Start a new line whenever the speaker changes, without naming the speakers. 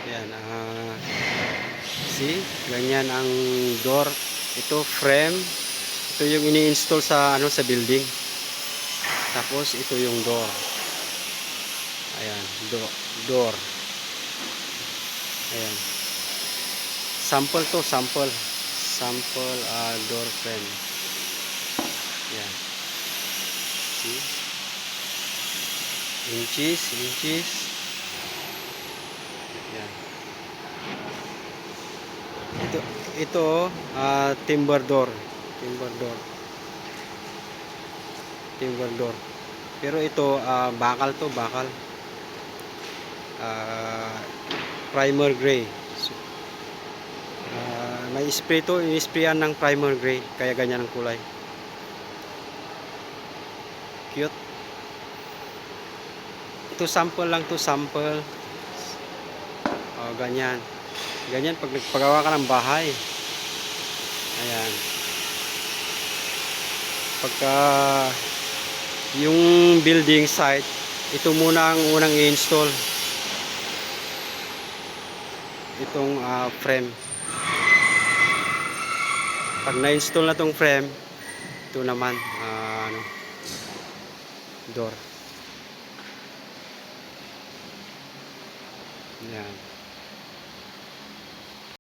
Ayan, see, ganyan ang door. Ito frame. Ito yung ini-install sa sa building. Tapos ito yung door. Ayan, door. Ayan. Sample to, sample. Sample door frame. Ayan. See? Inches. Ayan. Ito timber door. Timber door. Pero ito bakal to, bakal. Primer gray. So, may spray to, in-sprayan ng primer gray, kaya ganyan ang kulay. Cute. Ito sample lang to, sample. Ganyan. Ganyan pag nagpagawa ka ng bahay. Ayan. Pagka yung building site, ito muna ang unang i-install. Itong frame. Pag na-install na tong frame, ito naman door. Ayan.